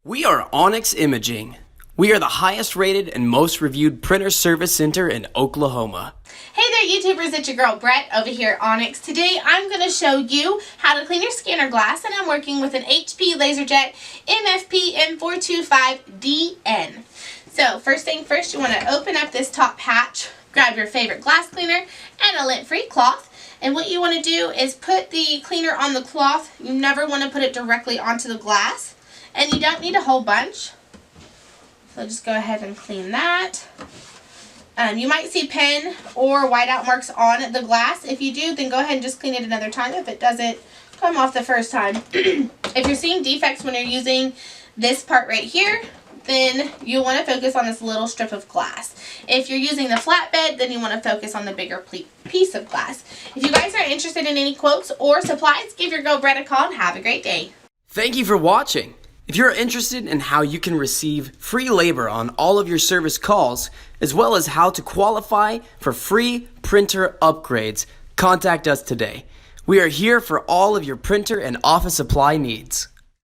We are Onyx Imaging. We are the highest rated and most reviewed printer service center in Oklahoma. Hey there YouTubers, it's your girl Brett over here at Onyx. Today I'm going to show you how to clean your scanner glass, and I'm working with an HP Laserjet MFP M425dn. So first thing first, you want to open up this top hatch, grab your favorite glass cleaner and a lint-free cloth. And what you want to do is put the cleaner on the cloth. You never want to put it directly onto the glass. And you don't need a whole bunch. So just go ahead and clean that. You might see pen or whiteout marks on the glass. If you do, then go ahead and just clean it another time if it doesn't come off the first time. If you're seeing defects when you're using this part right here, then you want to focus on this little strip of glass. If you're using the flatbed, then you want to focus on the bigger piece of glass. If you guys are interested in any quotes or supplies, give your girl Brett a call and have a great day. Thank you for watching. If you're interested in how you can receive free labor on all of your service calls, as well as how to qualify for free printer upgrades, contact us today. We are here for all of your printer and office supply needs.